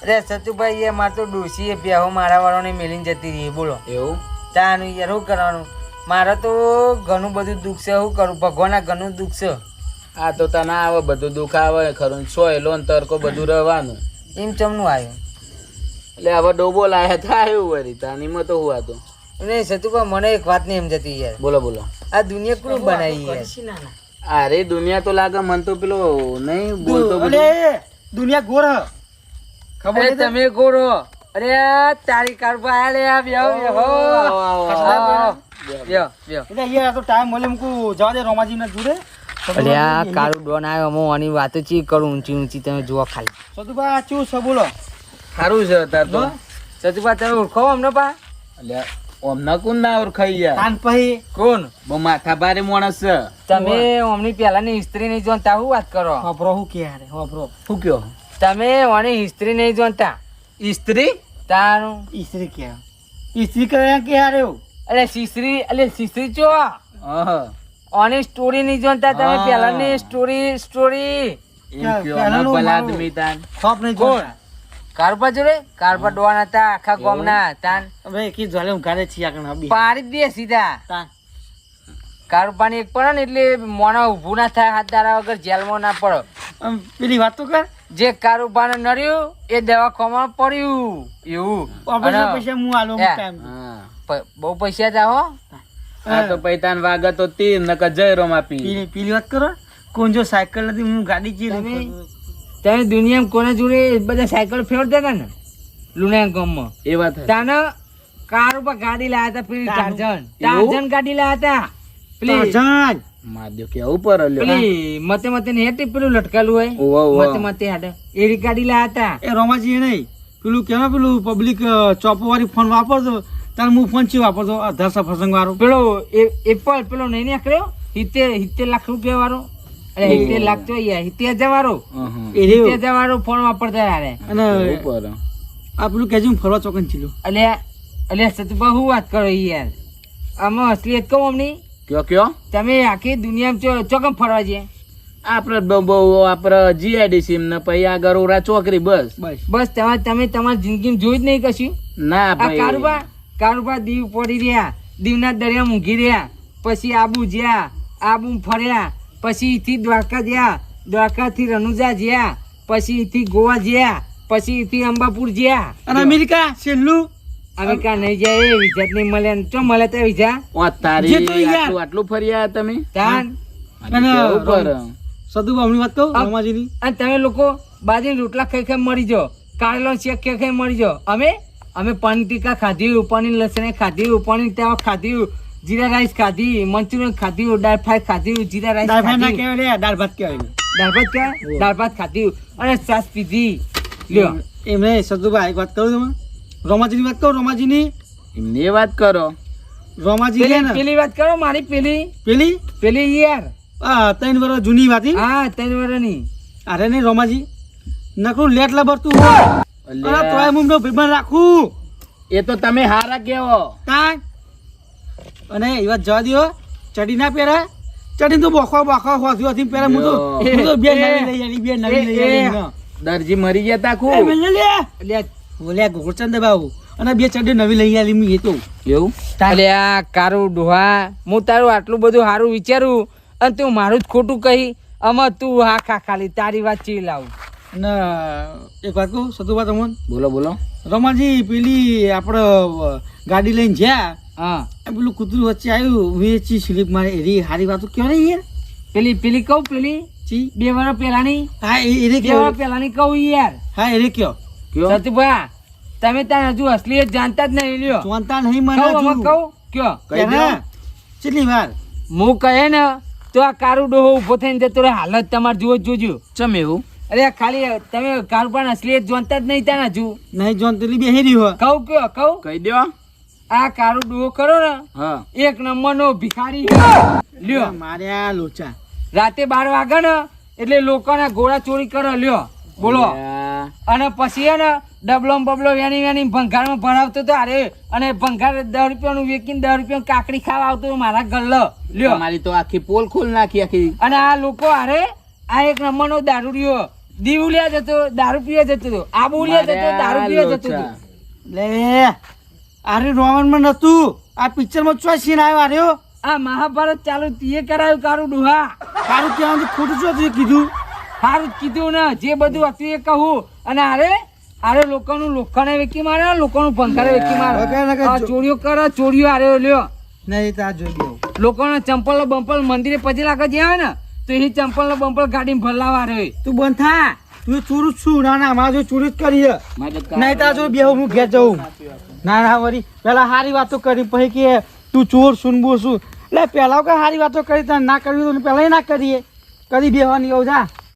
અરે સતુભાઈ એ માર તો ડોશી એ બેહો મારા વાળાને મેલીને જતી રહી. બોલો એવું તાનું યાર શું કરવાનું? મારે તો ઘણું બધું દુઃખ છે. શું કરું? ભગવાનના ઘણું દુઃખ છે. આ તો તને આવે બધું દુઃખ આવે ખરું. સોય લોન તરકો બધું રહેવાનું. એમ ચમનું આવ્યું એટલે હવે ડોબો લાયા થાય એવું વળી તાનીમાં તો હું હતું. નહીં સતુભાઈ, મને એક વાત નહીં સમજતી યાર. બોલો બોલો. આ દુનિયા કોણ બનાવી યાર? અરે દુનિયા તો લાગે મન તો પેલો નહીં બોલતો દુનિયા ગોર ખબર અરે તમે ગોરો. અરે તારી કાર પર આયા લે આ બેહો બેહો. બેહો બેહો. એટલે યાર તો ટાઈમ મળે મુકુ જવા દે રોમાજી ના જોડે. અરે આ કાળું ડોન આવ્યો. હું આની વાતો ચી કરું ઊંચી ઊંચી, તમે જુઓ ખાલી. સતુભા ચૂ છે બોલો. સારું છે તાર તો. સતુભા તમે ઓળખો અમને પા? એટલે ઓમના કોણ ના ઓળખાઈ યાર. કાન પહી કોણ? બહુ માથા ભારે માણસ છે. તમે ઓમની પહેલાની હિસ્ટ્રી નહીં જોનતા. શું વાત કરો? હોબરો હું કે યાર હોબરો શું કયો? તમે ઓની હિસ્ટ્રી નહીં જોનતા. સ્ત્રી તારું ઈસ્ત્રી કે ઈસ્ત્રી કરે કે યાર એવું. અરે શીશરી, અલે શીશરી ચો હા ઓની સ્ટોરી નહીં જોનતા તમે. પહેલાની સ્ટોરી એમ કયો પહેલાનું ભલા મારું. આદમી તાન. ખોપ નહીં કોણ? જોતા. કારપા જોડે કારપા ડોન હતા આખા ગામના. તાન હવે કી જોલે હું ગાડે છીએ આગળ અબી પાડી જ દે સીધા. તાન કારપાની એક પડે ને એટલે મોણા ઊભું ના થાય. હાથ દાડા વગર જેલમાં ના પડે. પેલી વાત તો કર. જે કારુબાને નડ્યું એ દવાખાનામાં પડ્યું એવું. ઓપરેશન અને પૈસા હું આલો હે. ટાઈમ હા બહુ પૈસા જા હો. આ તો પૈતાન વાગે તો તીર નકર જયરોમ આપી. પેલી પેલી વાત કરો. કોણ જો સાયકલ નથી હું ગાડી ચી તમે દુનિયામાં કોના જોડે બધા સાયકલ ફેરવતા હતા ને લુણા ગામમાં? એ વાત છે. તાને કાર ઉપર ગાડી લાયા હતા. પેલી તાનું? ટાર્ઝન ગાડી લાયા હતા. પેલી જાન માધ્યો કેવું પર લ્યો. પેલી મતે મતે ને હેઠી પેલું લટકાલું હોય ઓવા, ઓવા. મતે મતે હાડે એવી ગાડી લાયા હતા. એ રોમાજી એ નહીં પેલું કેવા પેલું પબ્લિક ચોપો વાળી ફોન વાપરતો તાર હું ફોન ચી વાપરતો અઢાર સફરસંગ વાળો પેલો એપલ પેલો નહીં નીકળ્યો 70 લાખ રૂપિયા વાળો. અરે 70 લાખ તો 70,000 વાળો. અહં. એ રહ્યો. 70,000 વાળો ફોન વાપરતા યાર. અને કેવું પર. આ પેલું કેજે હું ફરવા ચોકન ચીલું અલ્યા સતુભા હું વાત કરો યાર? આમાં અસલિયત કહું અમની. કયો તમે આખી દુનિયામાં ચોકમ ફરવા જઈએ? આપડે બહુ આપડે જીઆઈડીસી ને પછી આગળ ઓરા ચોકરી બસ. બસ બસ તમે તમારી જિંદગીમાં જોયું જ નહીં કશું. ના આ ભાઈ કારુબા દીવ પડી રહ્યા, દીવના દરિયા મૂકી રહ્યા, પછી આબુ જ્યાં, આબુ ફર્યા, પછી થી દ્વારકા જ્યાં, દ્વારકા થી રણુજા જ્યાં, પછી થી ગોવા જ્યાં, પછી થી અંબાપુર જ્યાં. અને અમેરિકા છેલ્લું અમેરિકા નહીં જાય એ વિઝા જ નહીં મળે. ચો મળે તો વિઝા ઓ તારી જે તું યાર. આટલું ફર્યા તમે. તાન. અને કેવું પર. સદુ હમણી વાત કહું રોમાજીની અને તમે લોકો બાજરી રોટલા ખાઈ ખાઈ મરી જાઓ, કારેલો શેક ખાઈ ખાઈ મરી જાઓ. અમે પાણી ટીકા ખાધી, પાણી લસણ ખાધી, પાણી તેવા ખાધી, જીરા રાઈસ ખાધી, મંચુરિયન ખાધી, દાળ ફ્રાય ખાધી, જીરા રાઈસ દાળ ભાત ના ખાધી, કહેવાય લે દાળ ભાત કહેવાય દાળ ભાત કહેવાય? દાળ ભાત ખાધી અને છાશ પીધી. લ્યો એમને સદુભાઈ એક વાત કહું તમે રોમાજીની વાત કહું રોમાજીની એમની વાત કરો. રોમાજી છે ને પેલી વાત કરો મારી. પેલી યાર 3 વર્ષ જૂની વાત ઈ. હા 3 વર્ષની. અરે નહીં રોમાજી નકરું લેટ લબરતું હોય અલ્યા. અરે તોય મુંડો ભીબન રાખું એ તો તમે હારા કેવો. તાન અને એ વાત જવા દ્યો ચડી ના પહેરા ચડી તો બોખો હોથી હોથી પહેરા હું તો બે નવી લઈ આલી બે નવી લઈ આલી દરજી મરી ગયા તા એ ખૂબ. મેલે લે એટલે બોલ્યા ગોળચંદ બાબુ અને બે ચડી નવી લઈ આલી હું એ તો એવું અલ્યા કારું ડોહા, હું તારું આટલું બધું સારું વિચારું અને તું મારું જ ખોટું કહી. આમાં તું હા ખાલી તારી વાત ચી લાવું. અને એક વાત કહું સતુભા તમને બોલો બોલો. રમાજી પેલી આપણે ગાડી લઈને જ્યાં હા આ પેલું કૂતરું વચ્ચે આવ્યું વેચી સ્લીપ મારે એરી હારી વાતો ક્યાં રહી યાર પેલી કહું પેલી ચી 2 વર્ષ પહેલાની હા એરે 2 કયો વર્ષ પહેલાની કહું યાર. હા એરે કયો કયો સતુભા તમે તાર હજુ અસલિયત જાણતા જ નહીં. લ્યો જોનતા નહીં મને કહું અમે હજુ. કહું કયો કહી દો. હા. કેટલી વાર હું કહે ને તો આ કારું ડોહો ઉભો થઈને જતો રહે. હાલત તમારે જુઓ જોજો. ચમ એવું. અરે ખાલી તમે કારું પણ અસલિયત જાણતા જ નહીં તાર હજુ. નહીં જોન તેલી બેહેરી હોય કહું કહું કહી દો. આ કારું ડોહો કરો ને હા 1 નંબરનો ભિખારી. લ્યો માર્યા લોચા રાતે 12 વાગે ને એટલે લોકોના ઘોડા ચોરી કરો. લ્યો બોલો. અલ્યા. અને પછી હે ને ડબલો બબલો વેની ભંગારમાં ભરાવતો તો. અરે અને ભંગાર 10 રૂપિયાનું વેચીને 10 રૂપિયાનું કાકડી ખાવા આવતો મારા ગલ્લો. લ્યો તમારી તો આખી પોલ ખોલ નાખી આખી. અને આ લોકો અરે આ 1 નંબરનો દારૂડિયો દીવ લ્યા જતો દારૂ પીવા જતો હતો આબુ લ્યા જતો દારૂ પીવા જતો હતો લે અરે રોમનમાં નતું આ પિક્ચરમાં ચોય સીન આવ્યો આર્યો આ મહાભારત ચાલુ તીએ કરાયું કારું ડુહા તારું ત્યાં ખોટું શું હતું એ કીધું સારું કીધું ને જે બધું હતું એ કહું અને અરે લોકોનું લોખંડે વેકી મારે લોકોનું પંખારે વેકી મારે આ ચોરીઓ કરે ચોરીઓ આરે લ્યો નહીં તાર જોઈ ગયો લોકોના ચંપલ બંપલ મંદિરે પછી લાગે જે આવે ને તો એ ચંપલ બંપલ ગાડીમાં ભરલાવા રહ્યો તું બંધ થા તું ચોરું જ છું ના ના અમારે જો ચોરી જ કરી છે. નહીં તાર જો બેહું હું ઘેર જઉં ના ના વળી પેલા સારી વાતો કરી પછી કે તું ચોર સુનબો છું એટલે પેલા કઈ સારી વાતો કરી તને ના કરવી તો પેલા ના કરીએ કદી બેહવાની આવું જા